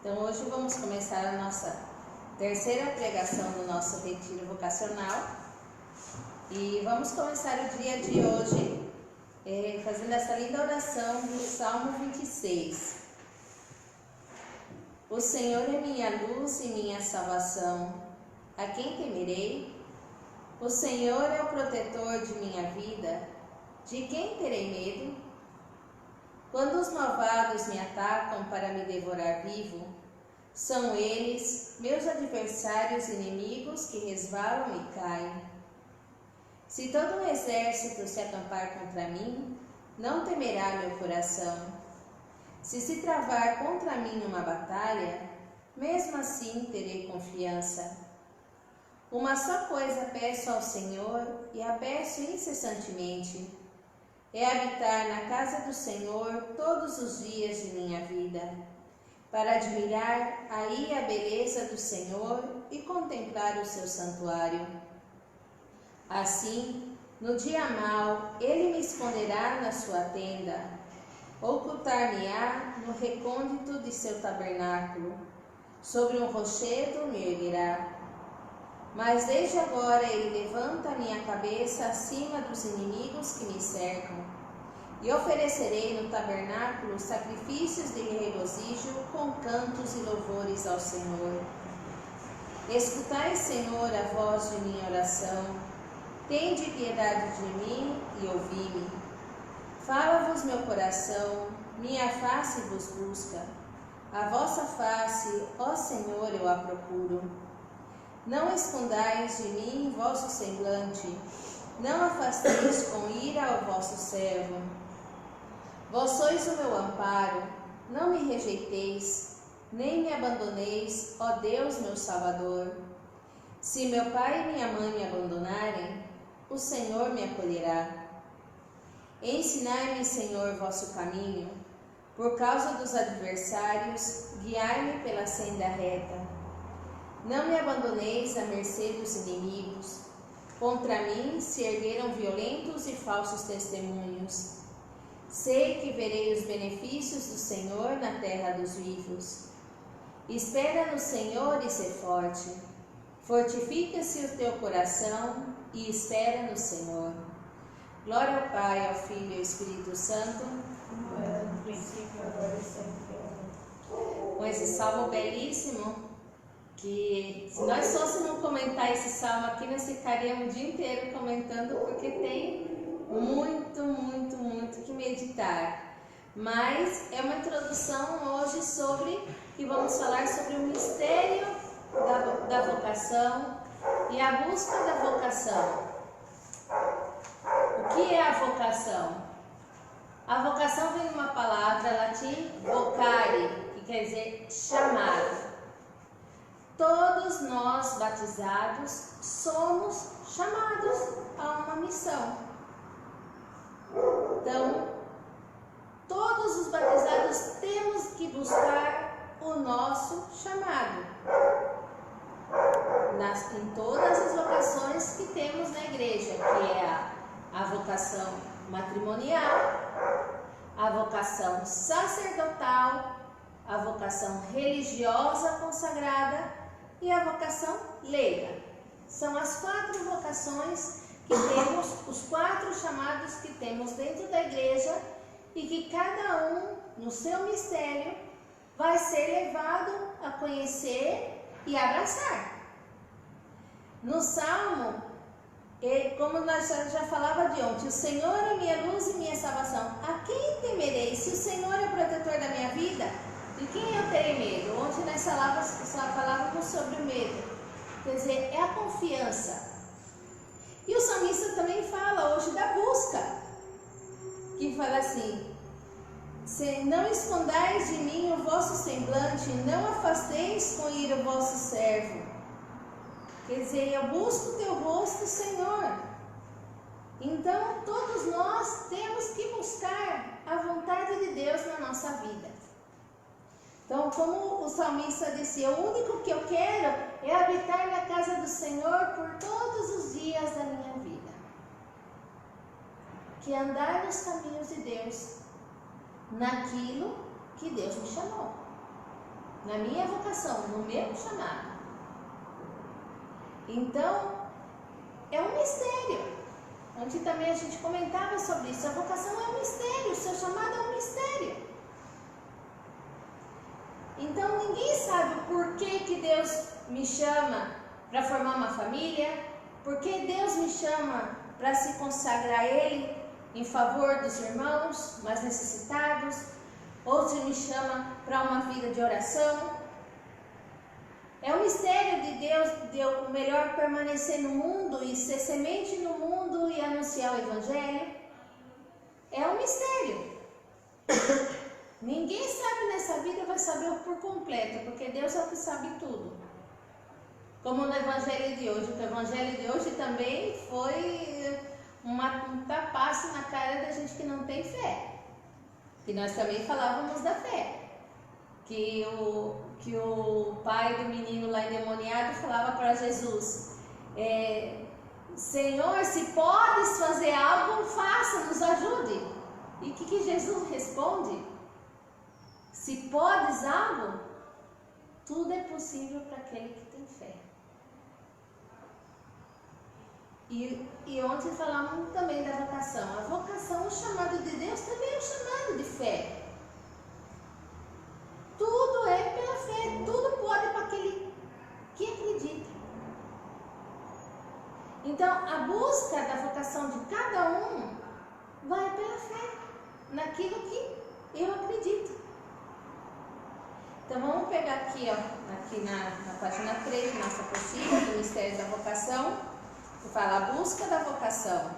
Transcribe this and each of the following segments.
Então hoje vamos começar a nossa terceira pregação do nosso retiro vocacional e vamos começar o dia de hoje fazendo essa linda oração do Salmo 26. O Senhor é minha luz e minha salvação, a quem temerei? O Senhor é o protetor de minha vida, de quem terei medo? Quando os malvados me atacam para me devorar vivo, são eles, meus adversários inimigos, que resvalam e caem. Se todo um exército se acampar contra mim, não temerá meu coração. Se travar contra mim uma batalha, mesmo assim terei confiança. Uma só coisa peço ao Senhor e a peço incessantemente, é habitar na casa do Senhor todos os dias de minha vida, para admirar aí a beleza do Senhor e contemplar o seu santuário. Assim, no dia mau, ele me esconderá na sua tenda, ocultar-me-á no recôndito de seu tabernáculo, sobre um rochedo me erguerá. Mas desde agora ele levanta a minha cabeça acima dos inimigos que me cercam, e oferecerei no tabernáculo sacrifícios de regozijo com cantos e louvores ao Senhor. Escutai, Senhor, a voz de minha oração, tende piedade de mim e ouvi-me. Fala-vos meu coração, minha face vos busca, a vossa face, ó Senhor, eu a procuro. Não escondais de mim vosso semblante, não afasteis com ira o vosso servo. Vós sois o meu amparo, não me rejeiteis, nem me abandoneis, ó Deus meu Salvador. Se meu pai e minha mãe me abandonarem, o Senhor me acolherá. Ensinai-me, Senhor, vosso caminho, por causa dos adversários, guiai-me pela senda reta. Não me abandoneis à mercê dos inimigos. Contra mim se ergueram violentos e falsos testemunhos. Sei que verei os benefícios do Senhor na terra dos vivos. Espera no Senhor e sê forte. Fortifica-se o teu coração e espera no Senhor. Glória ao Pai, ao Filho e ao Espírito Santo. No princípio, agora e sempre. Com esse salmo belíssimo, que se nós fôssemos comentar esse salmo aqui, nós ficaríamos o dia inteiro comentando, porque tem muito que meditar. Mas é uma introdução hoje que vamos falar sobre o mistério da vocação e a busca da vocação. O que é a vocação? A vocação vem de uma palavra latim vocare, que quer dizer chamado. Todos nós batizados somos chamados a uma missão. Então, todos os batizados temos que buscar o nosso chamado. Em todas as vocações que temos na igreja, que é a vocação matrimonial, a vocação sacerdotal, a vocação religiosa consagrada e a vocação leiga. São as 4 vocações que temos, os 4 chamados que temos dentro da igreja e que cada um, no seu mistério, vai ser levado a conhecer e abraçar. No Salmo, como nós já falava de ontem, o Senhor é minha luz e minha salvação. A quem temerei? Se o Senhor é o protetor da minha vida, de quem eu terei medo? Ontem nós falávamos sobre o medo. Quer dizer, é a confiança. E o salmista também fala hoje da busca. Que fala assim: não escondais de mim o vosso semblante, não afasteis com ira o vosso servo. Quer dizer, eu busco o teu rosto, Senhor. Então, todos nós temos que buscar a vontade de Deus na nossa vida. Então, como o salmista dizia, o único que eu quero é habitar na casa do Senhor por todos os dias da minha vida. Que é andar nos caminhos de Deus, naquilo que Deus me chamou. na minha vocação, no meu chamado. Então, é um mistério. Ontem também a gente comentava sobre isso. A vocação é um mistério, o seu chamado é um mistério. Então, ninguém sabe por que Deus me chama para formar uma família, por que Deus me chama para se consagrar a Ele em favor dos irmãos mais necessitados, ou se me chama para uma vida de oração. É um mistério de Deus, de eu melhor permanecer no mundo e ser semente no mundo e anunciar o Evangelho. É um mistério. Ninguém sabe nessa vida vai saber por completo, porque Deus é o que sabe tudo. Como no Evangelho de hoje. O Evangelho de hoje também foi um tapaço na cara da gente que não tem fé. Que nós também falávamos da fé. Que o pai do menino lá endemoniado falava para Jesus: Senhor, se podes fazer algo, faça, nos ajude. E o que Jesus responde? Se podes algo, tudo é possível para aquele que tem fé. E ontem falamos também da vocação. A vocação, o chamado de Deus também é um chamado de fé. Tudo é pela fé, tudo pode para aquele que acredita. Então, a busca da vocação de cada um vai pela fé, naquilo que eu acredito. Então, vamos pegar aqui, aqui na página 3, nossa apostila do Mistério da Vocação, que fala a busca da vocação.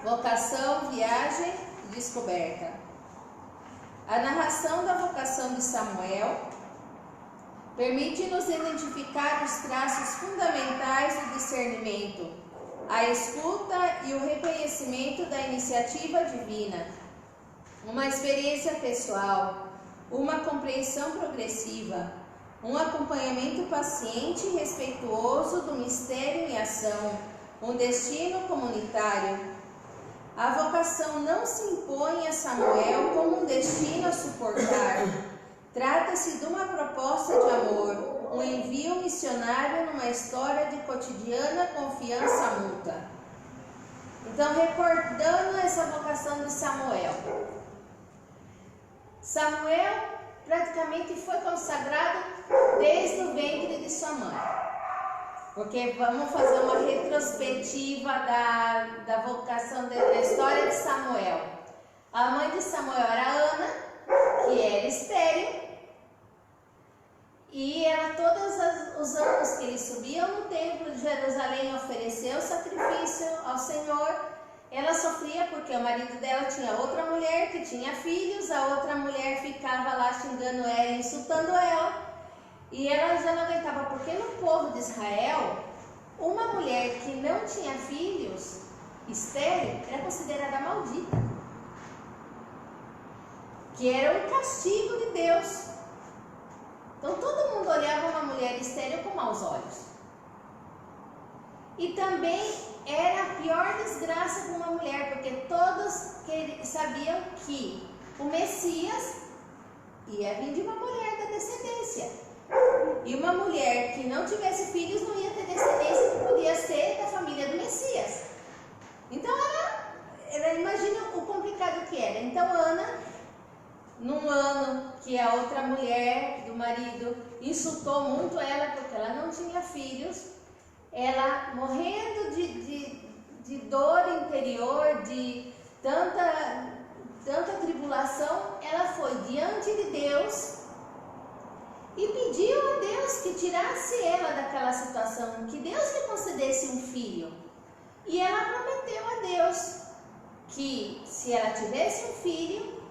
Vocação, viagem e descoberta. A narração da vocação de Samuel permite-nos identificar os traços fundamentais do discernimento, a escuta e o reconhecimento da iniciativa divina, uma experiência pessoal, uma compreensão progressiva, um acompanhamento paciente e respeituoso do mistério em ação, um destino comunitário. A vocação não se impõe a Samuel como um destino a suportar. Trata-se de uma proposta de amor, um envio missionário numa história de cotidiana confiança mútua. Então, recordando essa vocação de Samuel. Samuel praticamente foi consagrado desde o ventre de sua mãe. Porque vamos fazer uma retrospectiva da vocação da história de Samuel. A mãe de Samuel era Ana, que era estéril, e ela, todos os anos que eles subiam no templo de Jerusalém oferecer o sacrifício ao Senhor, ela sofria porque o marido dela tinha outra mulher que tinha filhos, a outra mulher ficava lá xingando ela, insultando ela. E ela já não aguentava, porque no povo de Israel, uma mulher que não tinha filhos, estéril, era considerada maldita. Que era um castigo de Deus. Então todo mundo olhava uma mulher estéril com maus olhos. E também era a pior desgraça para uma mulher, porque todos sabiam que o Messias ia vir de uma mulher da descendência. E uma mulher que não tivesse filhos não ia ter descendência, que podia ser da família do Messias. Então imagina o complicado que era. Então Ana, num ano que a outra mulher do marido insultou muito ela porque ela não tinha filhos, ela morrendo de dor interior, de tanta tribulação, ela foi diante de Deus e pediu a Deus que tirasse ela daquela situação, que Deus lhe concedesse um filho. E ela prometeu a Deus que se ela tivesse um filho,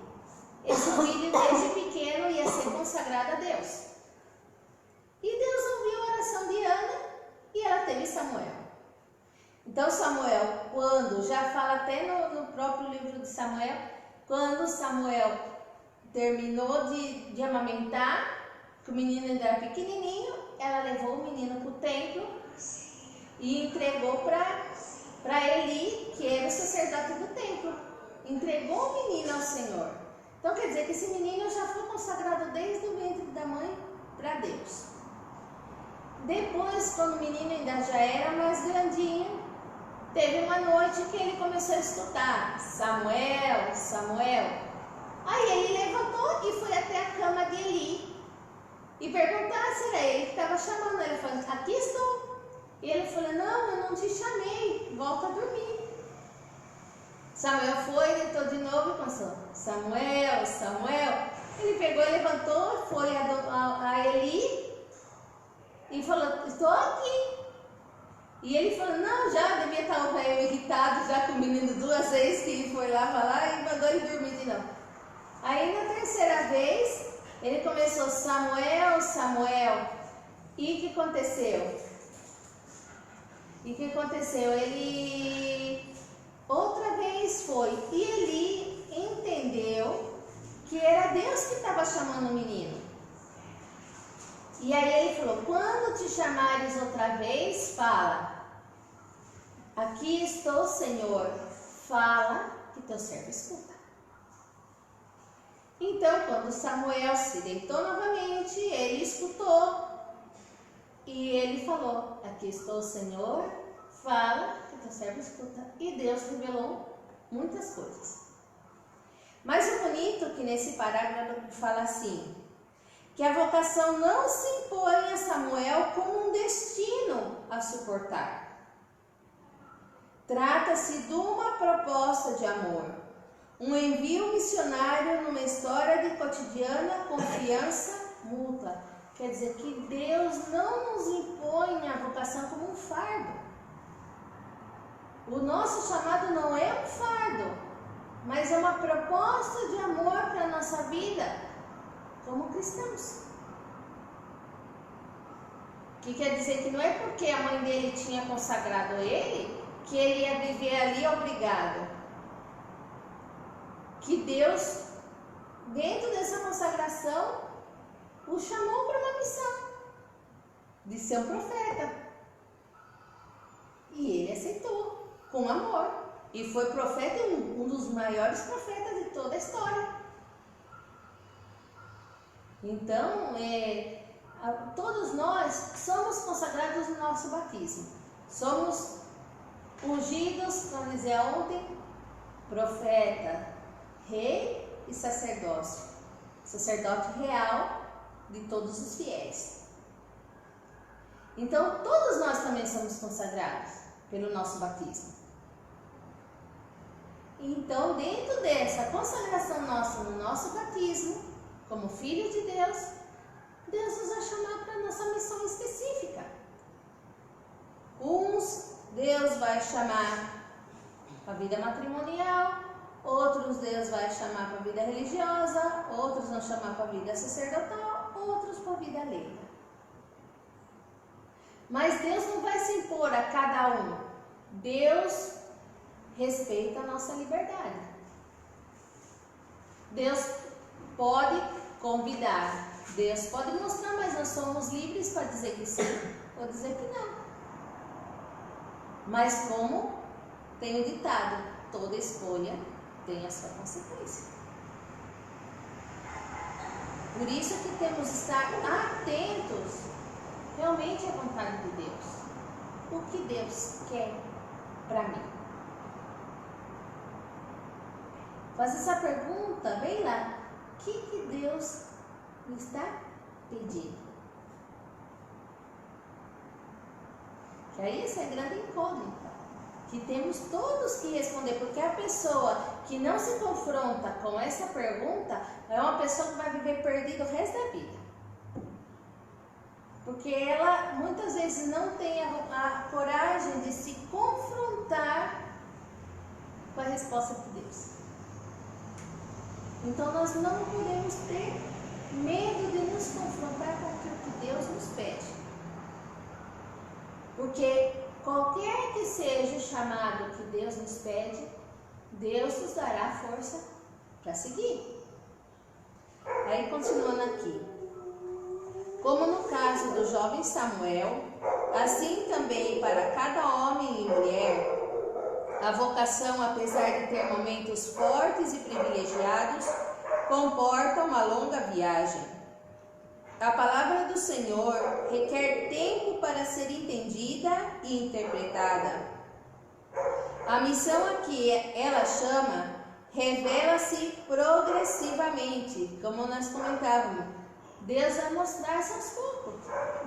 esse filho desde pequeno ia ser consagrado a Deus. E Deus ouviu a oração de Ana e ela teve Samuel. Então Samuel, quando, já fala até no próprio livro de Samuel, quando Samuel terminou de amamentar, que o menino ainda era pequenininho, ela levou o menino para o templo e entregou para Eli, que era o sacerdote do templo. Entregou o menino ao Senhor. Então quer dizer que esse menino já foi consagrado desde o ventre da mãe. para Deus. Depois, quando o menino ainda já era mais grandinho, teve uma noite que ele começou a escutar: Samuel, Samuel. Aí ele levantou e foi até a cama de Eli e perguntar se era ele que estava chamando. Ele falou: aqui estou. E ele falou: não, eu não te chamei, volta a dormir. Samuel foi, deitou de novo e começou: Samuel, Samuel. Ele pegou e levantou, foi a Eli e falou: estou aqui. E ele falou: não, já devia estar o velho irritado já com o menino 2 vezes, que foi lá falar e mandou ele dormir de novo. Aí na terceira vez ele começou: Samuel, Samuel. E o que aconteceu? Ele outra vez foi e ele entendeu que era Deus que estava chamando o menino. E aí ele falou: quando te chamares outra vez, fala: aqui estou, Senhor, fala que teu servo escuta. Então, quando Samuel se deitou novamente, ele escutou e ele falou: aqui estou, Senhor, fala que teu servo escuta. E Deus revelou muitas coisas. Mas o bonito é que nesse parágrafo fala assim: que a vocação não se impõe a Samuel como um destino a suportar. Trata-se de uma proposta de amor, um envio missionário numa história de cotidiana confiança mútua. Quer dizer que Deus não nos impõe a vocação como um fardo. O nosso chamado não é um fardo, mas é uma proposta de amor para a nossa vida como cristãos. Que quer dizer que não é porque a mãe dele tinha consagrado ele que ele ia viver ali obrigado. Que Deus, dentro dessa consagração, o chamou para uma missão de ser um profeta. E ele aceitou com amor. E foi profeta, um dos maiores profetas de toda a história. Então, todos nós somos consagrados no nosso batismo. Somos ungidos, como dizia ontem, profeta, rei e sacerdócio. Sacerdote real de todos os fiéis. Então, todos nós também somos consagrados pelo nosso batismo. Então, dentro dessa consagração nossa no nosso batismo, como filhos de Deus, Deus nos vai chamar para a nossa missão específica. Uns Deus vai chamar para a vida matrimonial, outros Deus vai chamar para a vida religiosa, outros vão chamar para a vida sacerdotal, outros para a vida leiga. Mas Deus não vai se impor a cada um. Deus respeita a nossa liberdade. Deus pode convidar, Deus pode mostrar, mas nós somos livres para dizer que sim ou dizer que não. Mas como tem o ditado, toda escolha tem a sua consequência. Por isso que temos que estar atentos realmente à vontade de Deus. O que Deus quer para mim? Faz essa pergunta bem lá. O que Deus me está pedindo? Que aí essa é a grande incógnita que temos todos que responder, porque a pessoa que não se confronta com essa pergunta é uma pessoa que vai viver perdida o resto da vida. Porque ela muitas vezes não tem a coragem de se confrontar com a resposta de Deus. Então nós não podemos ter medo de nos confrontar com aquilo que Deus nos pede. Porque qualquer que seja o chamado que Deus nos pede, Deus nos dará força para seguir. Aí continuando aqui. Como no caso do jovem Samuel, assim também para cada homem e mulher, a vocação, apesar de ter momentos fortes e privilegiados, comporta uma longa viagem. A palavra do Senhor requer tempo para ser entendida e interpretada. A missão a que ela chama revela-se progressivamente, como nós comentávamos. Deus vai mostrar-se aos poucos.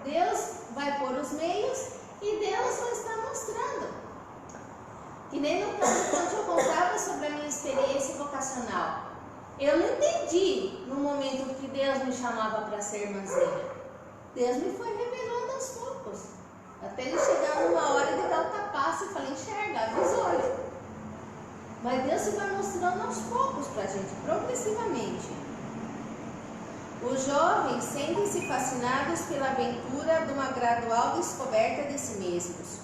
Deus vai pôr os meios e Deus vai estar mostrando. Que nem no caso quando eu contava sobre a minha experiência vocacional. Eu não entendi no momento que Deus me chamava para ser irmãzinha. Deus me foi revelando aos poucos. Até ele chegar numa hora de dar o tapaço e falar, enxerga, abre os olhos. Mas Deus se vai mostrando aos poucos para a gente, progressivamente. Os jovens sentem-se fascinados pela aventura de uma gradual descoberta de si mesmos.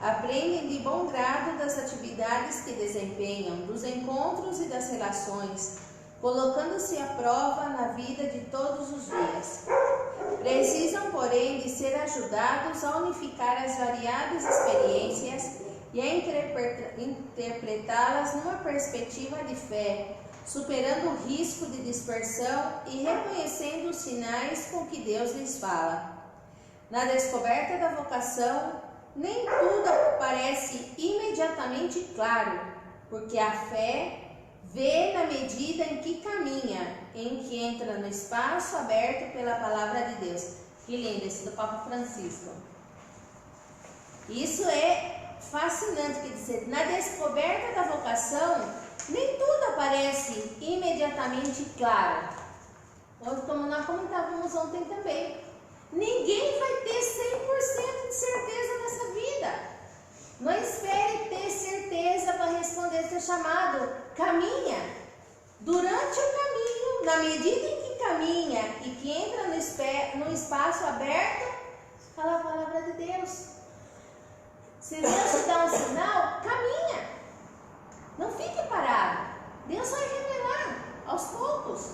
Aprendem de bom grado das atividades que desempenham, dos encontros e das relações, colocando-se à prova na vida de todos os dias. Precisam, porém, de ser ajudados a unificar as variadas experiências e a interpretá-las numa perspectiva de fé, superando o risco de dispersão e reconhecendo os sinais com que Deus lhes fala. Na descoberta da vocação, nem tudo parece imediatamente claro, porque a fé vê na medida em que caminha, em que entra no espaço aberto pela palavra de Deus. Que lindo esse do Papa Francisco. Isso é fascinante, quer dizer, na descoberta da vocação, nem tudo aparece imediatamente claro. Como nós comentávamos ontem também. Ninguém vai ter 100% de certeza nessa vida. Não espere ter certeza para responder seu chamado. Caminha. Durante o caminho, na medida em que caminha e que entra no espaço aberto, fala a palavra de Deus. Se Deus te dá um sinal, caminha. Não fique parado. Deus vai revelar aos poucos.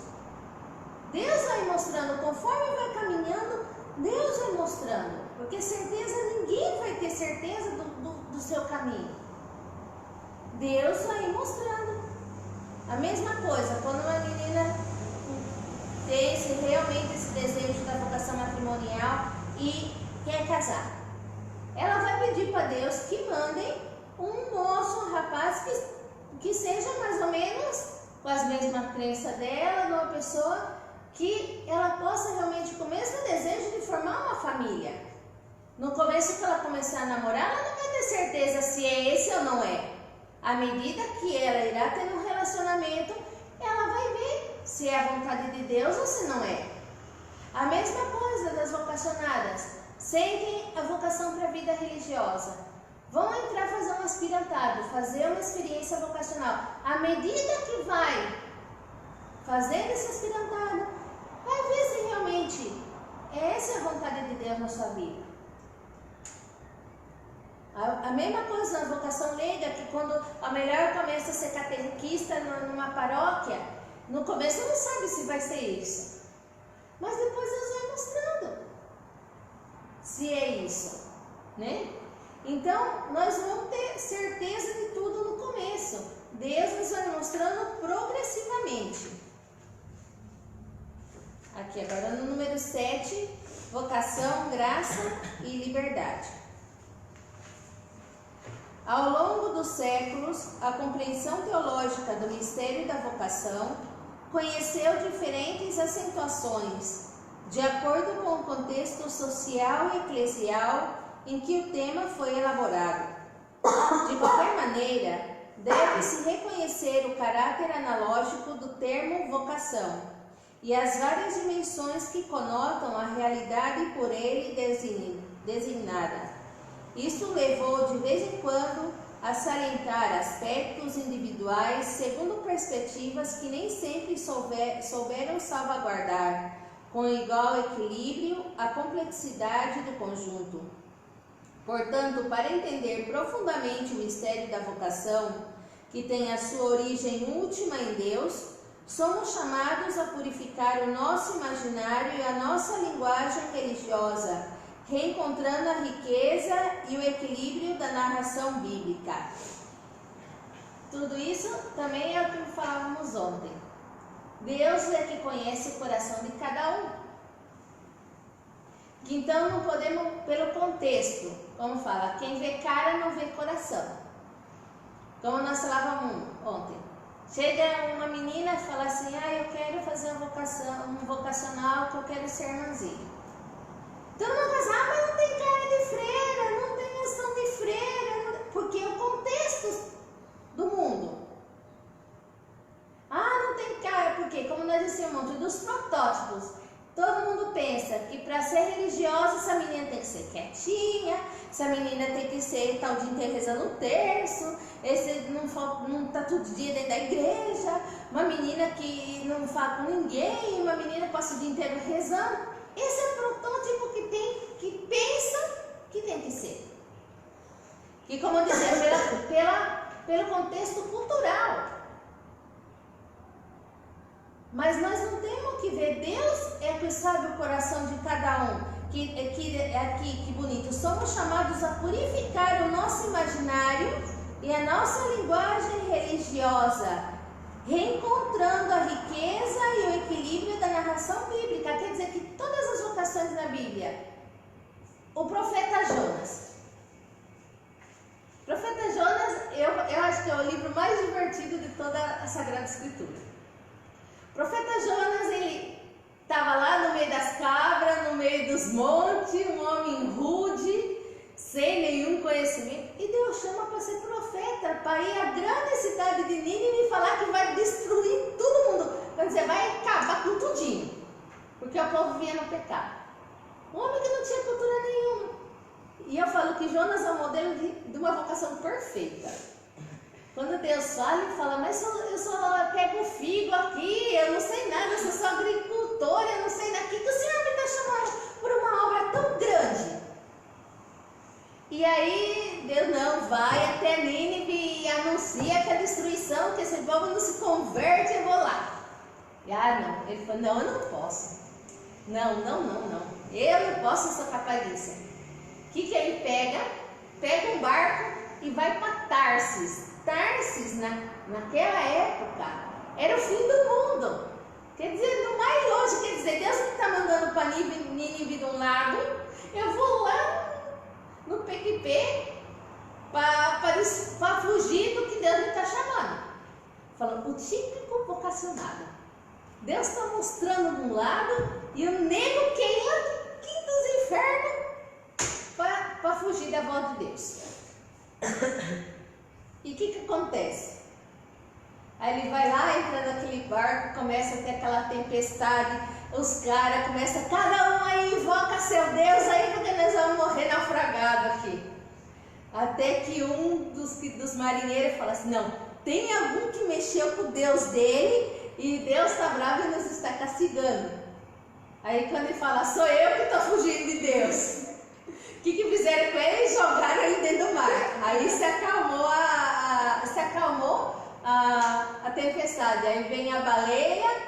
Deus vai mostrando, conforme vai caminhando, Deus vai mostrando. Porque certeza, ninguém vai ter certeza do seu caminho. Deus vai mostrando. A mesma coisa, quando uma menina tem realmente esse desejo da vocação matrimonial e quer casar, ela vai pedir para Deus que mandem um moço, um rapaz que seja mais ou menos com as mesmas crenças dela, de uma pessoa que ela possa realmente, com o mesmo desejo de formar uma família. No começo que ela começar a namorar, ela não vai ter certeza se é esse ou não é. À medida que ela irá ter um relacionamento, ela vai ver se é a vontade de Deus ou se não é. A mesma coisa das vocacionadas. Sentem a vocação para a vida religiosa. Vão entrar fazer um aspirantado, fazer uma experiência vocacional. À medida que vai fazendo esse aspirantado, vai ver se realmente essa é a vontade de Deus na sua vida. A mesma coisa na vocação leiga, que quando a mulher começa a ser catequista numa paróquia, no começo não sabe se vai ser isso. Mas depois Deus vai mostrando se é isso, né? Então, nós vamos ter certeza de tudo no começo. Deus nos vai mostrando progressivamente. Aqui agora no número 7, vocação, graça e liberdade. Ao longo dos séculos, a compreensão teológica do mistério da vocação conheceu diferentes acentuações, de acordo com o contexto social e eclesial em que o tema foi elaborado. De qualquer maneira, deve-se reconhecer o caráter analógico do termo vocação e as várias dimensões que conotam a realidade por ele designada. Isso levou de vez em quando a salientar aspectos individuais segundo perspectivas que nem sempre souberam salvaguardar, com igual equilíbrio, a complexidade do conjunto. Portanto, para entender profundamente o mistério da vocação, que tem a sua origem última em Deus, somos chamados a purificar o nosso imaginário e a nossa linguagem religiosa, reencontrando a riqueza e o equilíbrio da narração bíblica. Tudo isso também é o que falávamos ontem. Deus é que conhece o coração de cada um. Então não podemos, pelo contexto, como fala, quem vê cara não vê coração. Como nós falávamos ontem. Chega uma menina e fala assim, eu quero fazer uma vocação, um vocacional, que eu quero ser irmãzinha. Então não casar, mas não tem cara de freira, não tem ação de freira, porque é o contexto do mundo. Não tem cara, porque como nós dissemos, dos protótipos, todo mundo pensa que para ser religiosa essa menina tem que ser quietinha, essa menina tem que ser tal dia inteiro rezando um terço, esse não está todo dia dentro da igreja, uma menina que não fala com ninguém, uma menina que passa o dia inteiro rezando. Esse é o protótipo que pensa que tem que ser. E como eu disse, pelo contexto cultural. Mas nós não temos que ver, Deus é que sabe o coração de cada um. Que bonito, somos chamados a purificar o nosso imaginário e a nossa linguagem religiosa, reencontrando a riqueza e o equilíbrio da narração bíblica. Quer dizer que todas as vocações na Bíblia, o profeta Jonas. O profeta Jonas, eu acho que é o livro mais divertido de toda a Sagrada Escritura. O profeta Jonas, ele estava lá no meio das cabras, no meio dos montes, um homem rude, sem nenhum conhecimento, e Deus chama para ser profeta, para ir à grande cidade de Nínive e falar que vai destruir todo mundo, quer dizer, vai acabar com tudinho, porque o povo vivia no pecado. Um homem que não tinha cultura nenhuma. E eu falo que Jonas é um modelo de uma vocação perfeita. Quando Deus fala, ele fala, mas eu só pego figo aqui, eu não sei nada, eu sou só agricultor, eu não sei nada. O que o Senhor me está chamando por uma obra tão grande? E aí, Deus não, vai até Nínive e anuncia que a destruição, que esse povo não se converte, eu vou lá. E não, ele falou, não, eu não posso. Não. Eu não posso, eu sou capaz disso. O que ele pega? Pega um barco e vai para Tarsis. Tarsis, naquela época, era o fim do mundo. Quer dizer, no mais longe, quer dizer, Deus me está mandando para Nínive de um lado, eu vou lá no PQP para fugir do que Deus me está chamando. Falando, o típico vocacionado. Deus está mostrando de um lado e o nego quer ir lá do quinto dos infernos para fugir da voz de Deus. E o que acontece? Aí ele vai lá, entra naquele barco, começa a ter aquela tempestade, os caras começam, cada um aí invoca seu Deus, aí porque nós vamos morrer naufragado aqui. Até que um dos marinheiros fala assim, não, tem algum que mexeu com o Deus dele e Deus está bravo e nos está castigando. Aí quando ele fala, sou eu que estou fugindo de Deus. O que fizeram com ele? Jogaram ele dentro do mar. Aí se acalmou a tempestade. Aí vem a baleia,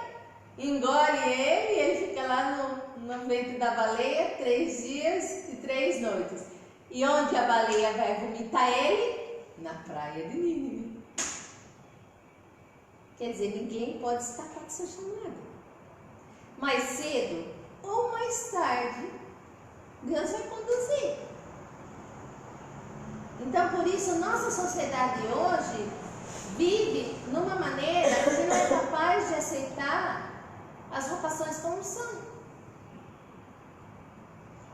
engole ele, e ele fica lá no ventre da baleia 3 dias e 3 noites. E onde a baleia vai vomitar ele? Na praia de Nínive. Quer dizer, ninguém pode escapar do seu chamado. Mais cedo ou mais tarde, Deus vai conduzir. Então, por isso, nossa sociedade hoje vive numa maneira que não é capaz de aceitar as vocações como são.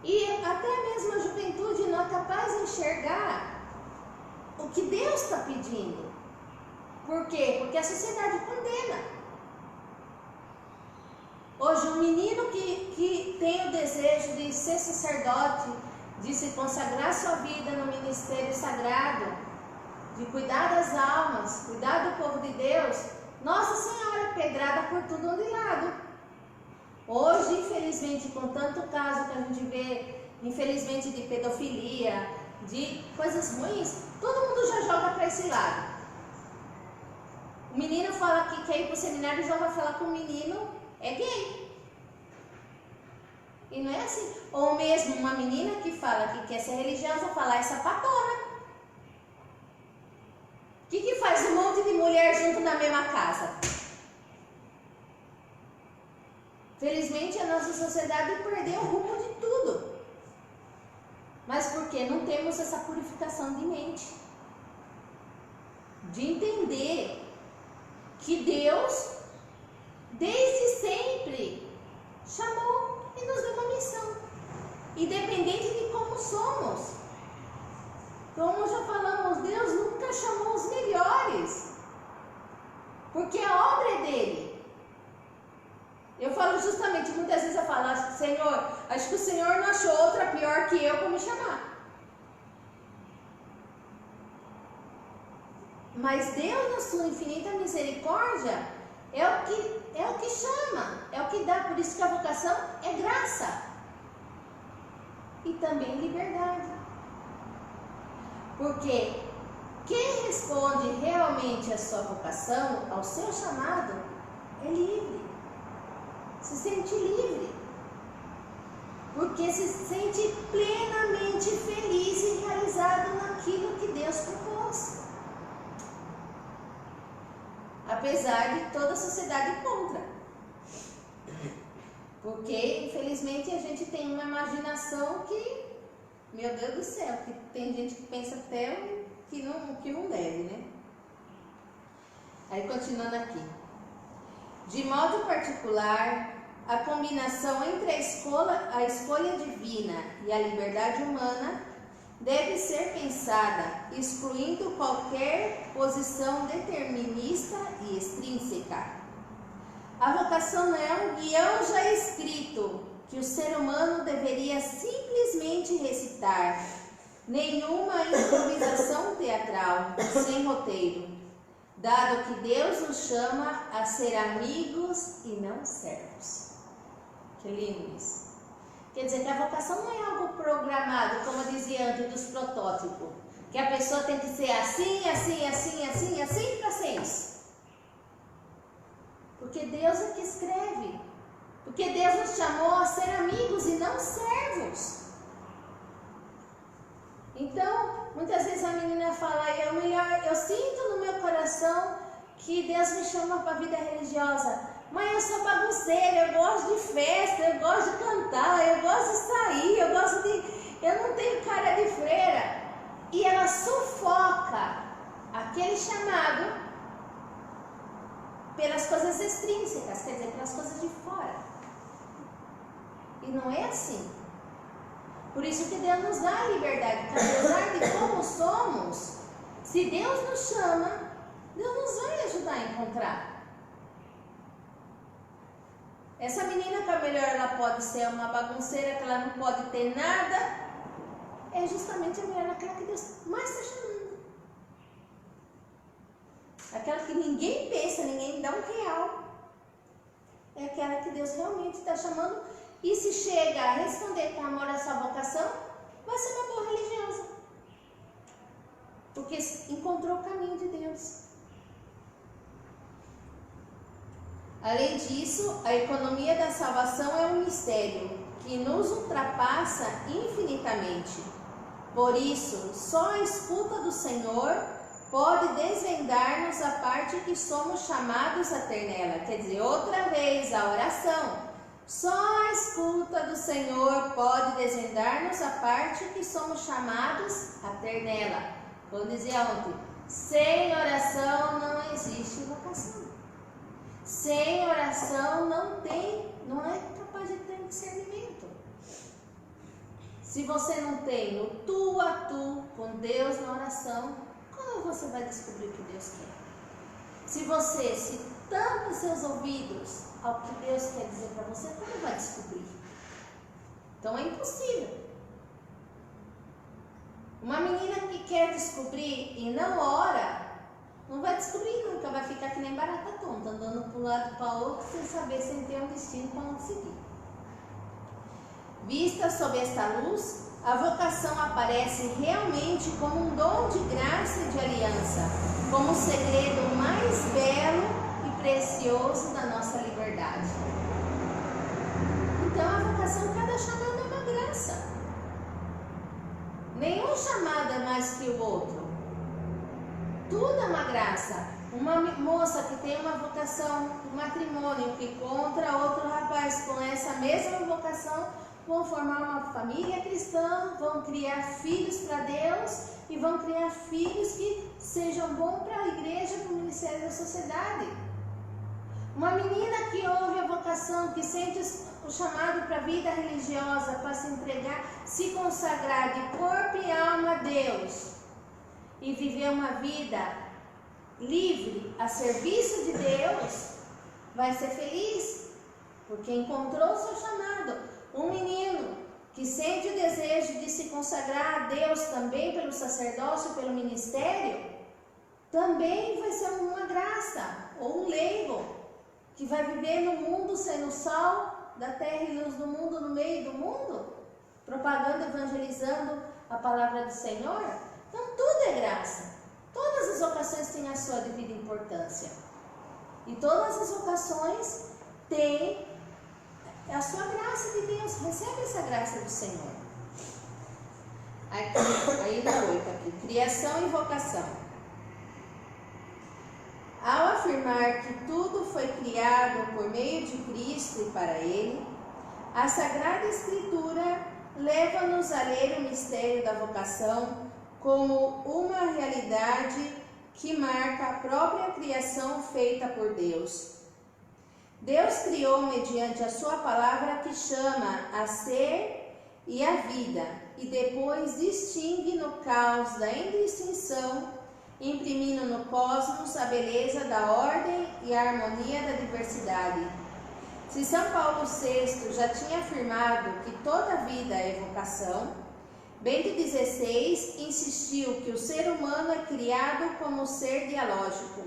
E até mesmo a juventude não é capaz de enxergar o que Deus está pedindo. Por quê? Porque a sociedade condena. Hoje, um menino que tem o desejo de ser sacerdote, de se consagrar sua vida no ministério sagrado, de cuidar das almas, cuidar do povo de Deus, Nossa Senhora, pedrada por tudo de lado. Hoje, infelizmente, com tanto caso que a gente vê, infelizmente, de pedofilia, de coisas ruins, todo mundo já joga para esse lado. O menino fala que quer ir para o seminário e já vai falar com o menino é gay. E não é assim. Ou mesmo uma menina que fala que quer ser religiosa falar é sapatona. O que faz um monte de mulher junto na mesma casa? Infelizmente, a nossa sociedade perdeu o rumo de tudo. Mas por quê? Não temos essa purificação de mente. De entender que Deus, desde sempre, chamou e nos deu uma missão. Independente de como somos. Como já falamos, Deus nunca chamou os melhores. Porque a obra é dele. Eu falo justamente, muitas vezes eu falo, Senhor, acho que o Senhor não achou outra pior que eu para me chamar. Mas Deus, na sua infinita misericórdia, é o que chama, é o que dá. Por isso que a vocação é graça. E também liberdade. Porque quem responde realmente à sua vocação, ao seu chamado, é livre. Se sente livre, porque se sente plenamente feliz e realizado naquilo que Deus propôs, apesar de toda a sociedade contra, porque infelizmente a gente tem uma imaginação que, meu Deus do céu, que tem gente que pensa até que não deve, né? Aí continuando aqui. De modo particular, a combinação entre a escolha divina e a liberdade humana deve ser pensada, excluindo qualquer posição determinista e extrínseca. A vocação não é um guião já escrito que o ser humano deveria simplesmente recitar, nenhuma improvisação teatral, sem roteiro, dado que Deus nos chama a ser amigos e não servos. Que lindo isso. Quer dizer que a vocação não é algo programado, como eu dizia antes dos protótipos, que a pessoa tem que ser assim para ser isso. Porque Deus é que escreve. Porque Deus nos chamou a ser amigos e não servos. Então, muitas vezes a menina fala, eu sinto no meu coração que Deus me chama para a vida religiosa. Mas eu sou bagunceira, eu gosto de festa, eu gosto de cantar, eu gosto de sair, eu não tenho cara de freira. E ela sufoca aquele chamado pelas coisas extrínsecas, quer dizer, pelas coisas de fora. E não é assim. Por isso que Deus nos dá a liberdade, porque apesar de como somos, se Deus nos chama, Deus nos vai ajudar a encontrar. Essa menina que é melhor, ela pode ser uma bagunceira, que ela não pode ter nada, é justamente a mulher aquela que Deus mais está chamando. Aquela que ninguém pensa, ninguém dá um real. É aquela que Deus realmente está chamando. E se chega a responder com amor a sua vocação, vai ser uma boa religiosa. Porque encontrou o caminho de Deus. Além disso, a economia da salvação é um mistério que nos ultrapassa infinitamente. Por isso, só a escuta do Senhor pode desvendar-nos a parte que somos chamados a ter nela. Quer dizer, outra vez, a oração. Só a escuta do Senhor pode desvendar-nos a parte que somos chamados a ter nela. Como dizia ontem, sem oração não existe vocação. Sem oração não é capaz de ter discernimento. Se você não tem o tu a tu com Deus na oração, como você vai descobrir o que Deus quer? Se você se tampa seus ouvidos ao que Deus quer dizer para você, como vai descobrir? Então é impossível. Uma menina que quer descobrir e não ora, não vai descobrir nunca, vai ficar que nem barata tonta, andando para um lado para o outro, sem saber, sem ter um destino para onde seguir. Vista sob esta luz, a vocação aparece realmente como um dom de graça e de aliança, como o segredo mais belo e precioso da nossa liberdade. Então a vocação, cada chamado é uma graça. Nenhum chamado é mais que o outro. Tudo é uma graça. Uma moça que tem uma vocação do matrimônio, que encontra outro rapaz com essa mesma vocação, vão formar uma família cristã, vão criar filhos para Deus e vão criar filhos que sejam bons para a igreja, para o ministério da sociedade. Uma menina que ouve a vocação, que sente o chamado para a vida religiosa, para se entregar, se consagrar de corpo e alma a Deus e viver uma vida livre a serviço de Deus, vai ser feliz, porque encontrou o seu chamado. Um menino que sente o desejo de se consagrar a Deus também pelo sacerdócio, pelo ministério, também vai ser uma graça, ou um leigo, que vai viver no mundo sendo sal da terra e luz do mundo, no meio do mundo, propagando, evangelizando a palavra do Senhor. Então tudo é graça. Todas as vocações têm a sua devida importância. E todas as vocações têm a sua graça de Deus. Recebe essa graça do Senhor. Aí na 8 aqui. Criação e vocação. Ao afirmar que tudo foi criado por meio de Cristo e para Ele, a Sagrada Escritura leva-nos a ler o mistério da vocação como uma realidade que marca a própria criação feita por Deus. Deus criou mediante a sua palavra que chama a ser e a vida, e depois distingue no caos da indistinção, imprimindo no cosmos a beleza da ordem e a harmonia da diversidade. Se São Paulo VI já tinha afirmado que toda vida é vocação, Bento XVI insistiu que o ser humano é criado como ser dialógico.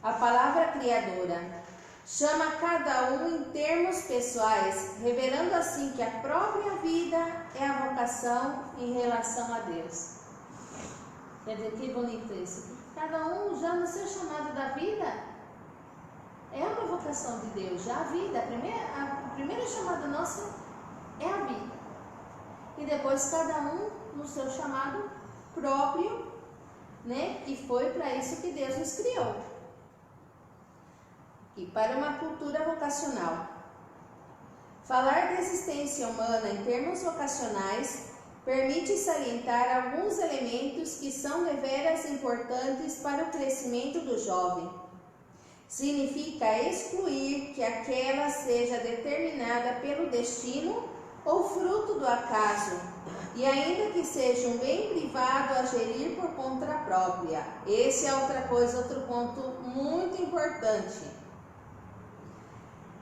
A palavra criadora chama cada um em termos pessoais, revelando assim que a própria vida é a vocação em relação a Deus. Quer dizer, que bonito isso. Cada um já no seu chamado da vida é uma vocação de Deus, já a vida. A primeira chamada nossa é a vida. E depois cada um no seu chamado próprio, né? Que foi para isso que Deus nos criou. E para uma cultura vocacional. Falar da existência humana em termos vocacionais permite salientar alguns elementos que são deveras importantes para o crescimento do jovem. Significa excluir que aquela seja determinada pelo destino ou fruto do acaso, e ainda que seja um bem privado a gerir por conta própria. Esse é outra coisa, outro ponto muito importante.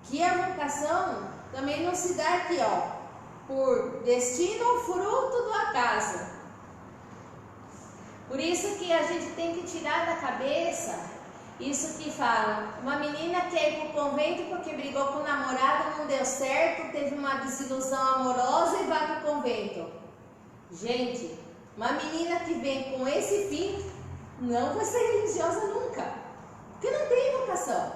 Que a vocação também não se dá aqui, por destino ou fruto do acaso. Por isso que a gente tem que tirar da cabeça isso que fala, uma menina quer ir para o convento porque brigou com o namorado, não deu certo, teve uma desilusão amorosa e vai para o convento. Gente, uma menina que vem com esse fim não vai ser religiosa nunca, porque não tem vocação.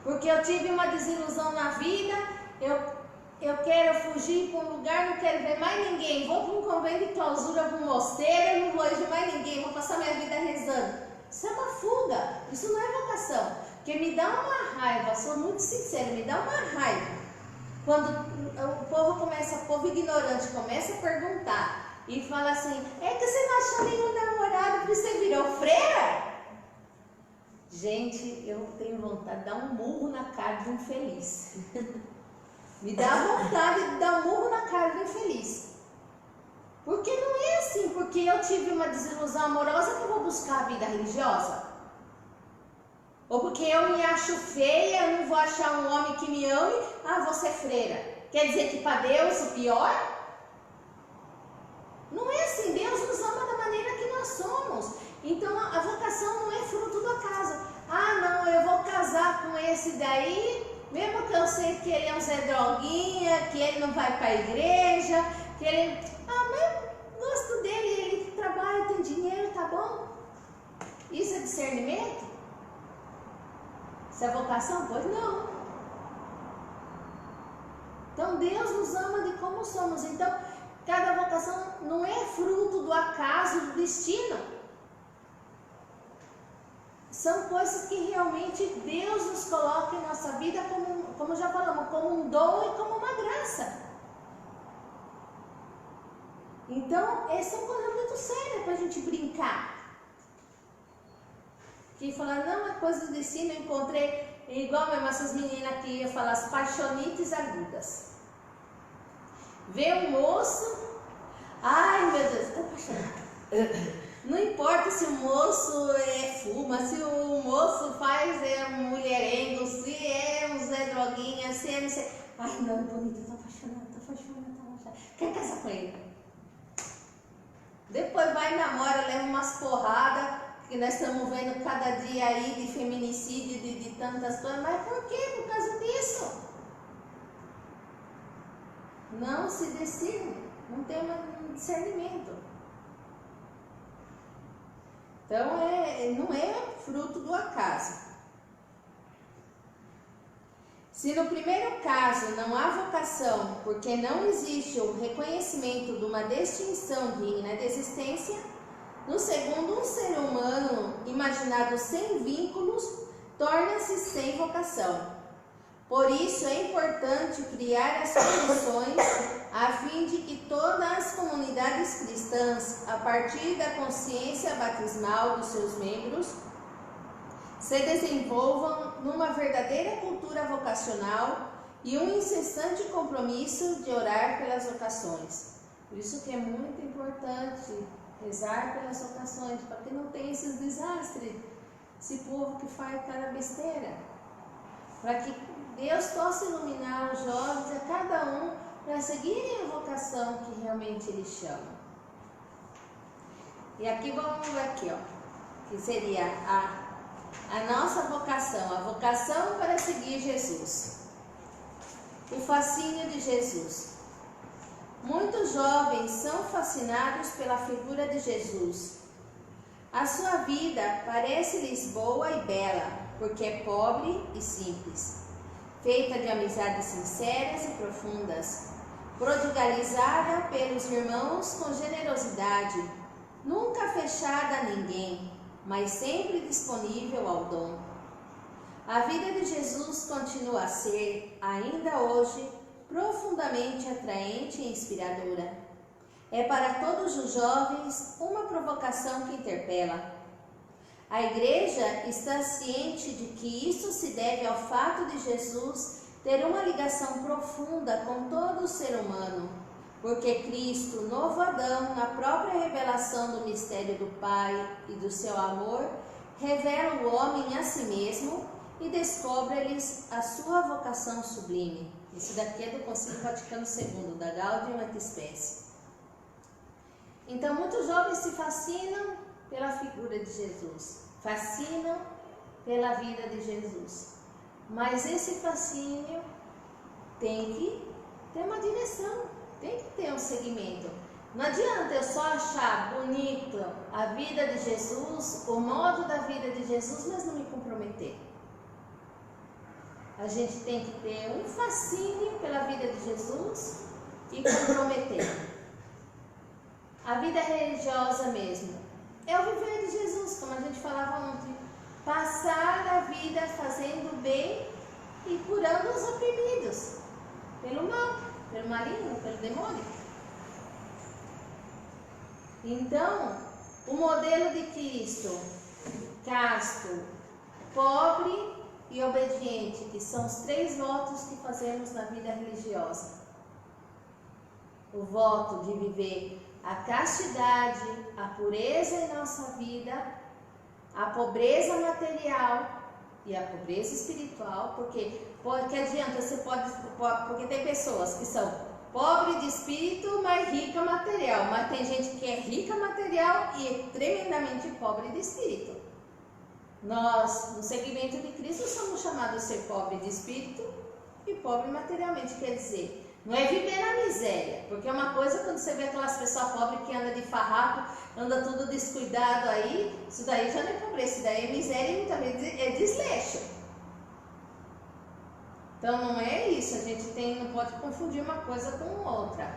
Porque eu tive uma desilusão na vida, eu quero fugir para um lugar, não quero ver mais ninguém, vou para um convento de clausura, para um mosteiro, não vou ver mais ninguém, vou passar minha vida rezando. Isso é uma fuga, isso não é vocação. Porque me dá uma raiva, sou muito sincera, me dá uma raiva. Quando o povo ignorante começa a perguntar e fala assim, é que você não achou nenhum namorado, porque você virou freira? Gente, eu tenho vontade de dar um murro na cara de um infeliz. Me dá vontade de dar um murro na cara do infeliz. Porque não é assim, porque eu tive uma desilusão amorosa que eu vou buscar a vida religiosa. Ou porque eu me acho feia, eu não vou achar um homem que me ame, vou ser freira. Quer dizer que para Deus o pior? Não é assim, Deus nos ama da maneira que nós somos. Então a vocação não é fruto do acaso. Não, eu vou casar com esse daí, mesmo que eu sei que ele é um Zé Droguinha, que ele não vai para a igreja, que ele... mas eu gosto dele, ele trabalha, tem dinheiro, tá bom? Isso é discernimento? Isso é vocação? Pois não. Então Deus nos ama de como somos. Então cada vocação não é fruto do acaso, do destino. são coisas que realmente Deus nos coloca em nossa vida como já falamos, como um dom e como uma graça. Então, essa é uma coisa muito séria para a gente brincar. Que falar, não, é coisa do destino, eu encontrei, igual mesmo essas meninas que iam falar, as paixonites agudas. Vê um moço, ai meu Deus, estou apaixonada. Não importa se o moço fuma, se o moço faz mulherengo, se é um Zé Droguinha, se é não sei. Ai não, é bonito, estou apaixonada. Quer casar com ele? Depois vai, namora, leva umas porradas, que nós estamos vendo cada dia aí de feminicídio, de tantas coisas. Mas por quê? Por causa disso. Não se decide, não tem um discernimento. Então, não é fruto do acaso. Se no primeiro caso não há vocação, porque não existe o reconhecimento de uma distinção digna de existência, no segundo, um ser humano imaginado sem vínculos torna-se sem vocação. Por isso é importante criar as condições a fim de que todas as comunidades cristãs, a partir da consciência batismal dos seus membros, se desenvolvam numa verdadeira cultura vocacional e um incessante compromisso de orar pelas vocações. Por isso que é muito importante rezar pelas vocações, para que não tenha esses desastres, esse povo que faz cada besteira. Para que Deus possa iluminar os jovens, a cada um, para seguirem a vocação que realmente Ele chama. E aqui vamos ver aqui, ó, que seria a nossa vocação, a vocação para seguir Jesus. O fascínio de Jesus. Muitos jovens são fascinados pela figura de Jesus. A sua vida parece-lhes boa e bela, porque é pobre e simples, feita de amizades sinceras e profundas, prodigalizada pelos irmãos com generosidade, nunca fechada a ninguém, mas sempre disponível ao dom. A vida de Jesus continua a ser, ainda hoje, profundamente atraente e inspiradora. É para todos os jovens uma provocação que interpela. A Igreja está ciente de que isso se deve ao fato de Jesus ter uma ligação profunda com todo o ser humano, porque Cristo, novo Adão, na própria revelação do mistério do Pai e do seu amor, revela o homem a si mesmo e descobre-lhes a sua vocação sublime. Isso daqui é do Concílio Vaticano II, da Gaudium et Spes. Então, muitos jovens se fascinam pela figura de Jesus, fascinam pela vida de Jesus. Mas esse fascínio tem que ter uma direção, tem que ter um segmento. Não adianta eu só achar bonito a vida de Jesus, o modo da vida de Jesus, mas não me comprometer. A gente tem que ter um fascínio pela vida de Jesus e comprometer. A vida religiosa mesmo é o viver de Jesus, como a gente falava ontem. Passar a vida fazendo bem e curando os oprimidos pelo mal, pelo maligno, pelo demônio. Então, o modelo de Cristo, casto, pobre e obediente, que são os 3 votos que fazemos na vida religiosa. O voto de viver a castidade, a pureza em nossa vida, a pobreza material e a pobreza espiritual, porque adianta, porque tem pessoas que são pobres de espírito, mas rica material, mas tem gente que é rica material e é tremendamente pobre de espírito. Nós, no segmento de Cristo, somos chamados a ser pobre de espírito e pobre materialmente, quer dizer, não é viver na miséria, porque é uma coisa quando você vê aquelas pessoas pobres que andam de farrapo, anda tudo descuidado aí, isso daí já não é pobreza, isso daí é miséria e muitas vezes é desleixo. Então não é isso, a gente não pode confundir uma coisa com outra.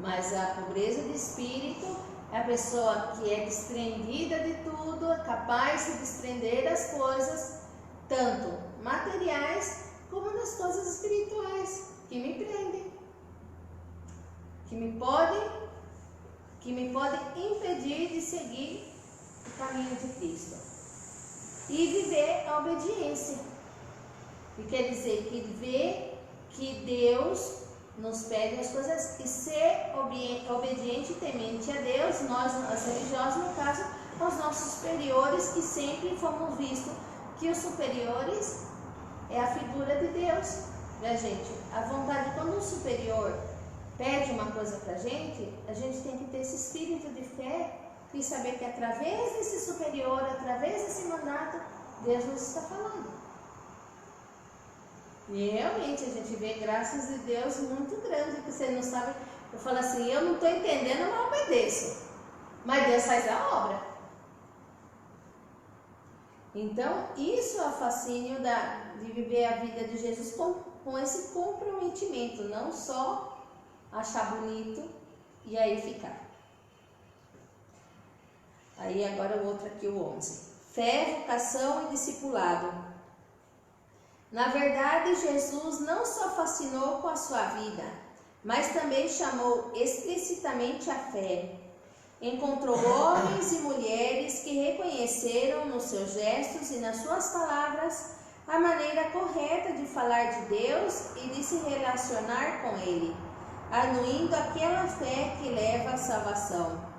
Mas a pobreza de espírito é a pessoa que é desprendida de tudo, é capaz de se desprender das coisas, tanto materiais como das coisas espirituais, que me prendem, que me podem impedir de seguir o caminho de Cristo. E viver a obediência. Que quer dizer que ver que Deus nos pede as coisas e ser obediente e temente a Deus, nós, as religiosas, no caso, aos nossos superiores, que sempre fomos vistos que os superiores é a figura de Deus, né, gente? A vontade, quando um superior pede uma coisa pra gente, a gente tem que ter esse espírito de fé e saber que através desse superior, através desse mandato, Deus nos está falando. E realmente a gente vê graças de Deus muito grande, que você não sabe. Eu falo assim, eu não estou entendendo, mas obedeço. Mas Deus faz a obra. Então, isso é o fascínio de viver a vida de Jesus com esse comprometimento, não só achar bonito e aí ficar. Aí agora o outro aqui, o 11. Fé, vocação e discipulado. Na verdade, Jesus não só fascinou com a sua vida, mas também chamou explicitamente a fé. Encontrou homens e mulheres que reconheceram nos seus gestos e nas suas palavras a maneira correta de falar de Deus e de se relacionar com Ele, anuindo aquela fé que leva à salvação.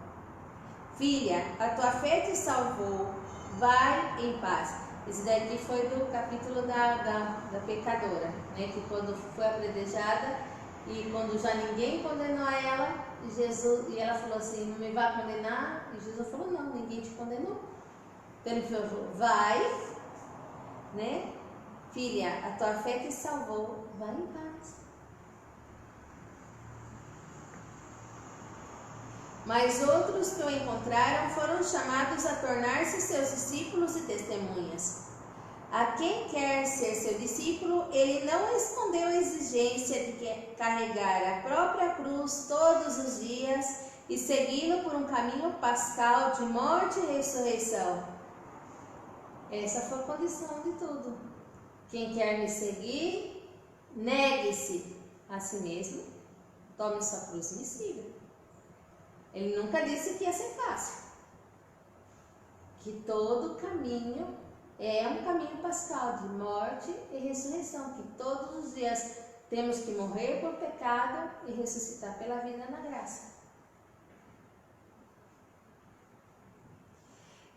Filha, a tua fé te salvou, vai em paz. Esse daqui foi do capítulo da pecadora, né? Que quando foi apedrejada e quando já ninguém condenou ela, e ela falou assim, não me vai condenar? E Jesus falou, não, ninguém te condenou. Então ele falou, vai, né? Filha, a tua fé te salvou, vai em paz. Mas outros que o encontraram foram chamados a tornar-se seus discípulos e testemunhas. A quem quer ser seu discípulo, ele não escondeu a exigência de carregar a própria cruz todos os dias e segui-lo por um caminho pascal de morte e ressurreição. Essa foi a condição de tudo. Quem quer me seguir, negue-se a si mesmo, tome sua cruz e me siga. Ele nunca disse que ia ser fácil. Que todo caminho é um caminho pascal de morte e ressurreição. Que todos os dias temos que morrer por pecado e ressuscitar pela vida na graça.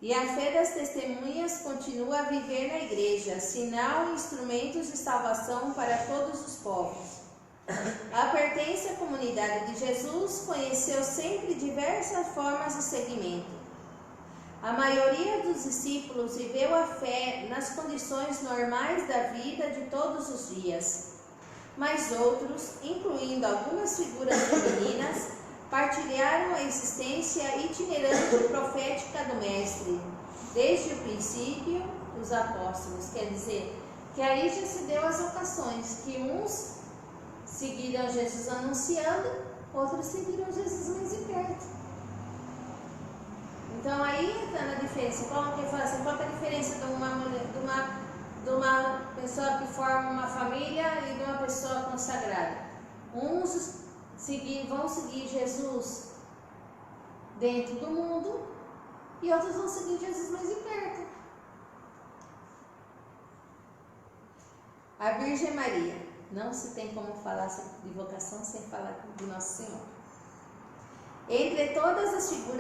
E a fé das testemunhas continua a viver na igreja, sinal e instrumentos de salvação para todos os povos. A pertença à comunidade de Jesus conheceu sempre diversas formas de seguimento. A maioria dos discípulos viveu a fé nas condições normais da vida de todos os dias, mas outros, incluindo algumas figuras femininas, partilharam a existência itinerante e profética do Mestre, desde o princípio dos apóstolos. Quer dizer, que aí já se deu as vocações, que uns seguiram Jesus anunciando, outros seguiram Jesus mais de perto. Então aí está na diferença. Qual que fala assim, qual é a diferença de uma pessoa que forma uma família e de uma pessoa consagrada? Uns vão seguir Jesus dentro do mundo e outros vão seguir Jesus mais de perto. A Virgem Maria. Não se tem como falar de vocação sem falar de Nosso Senhor. Entre todas as figuras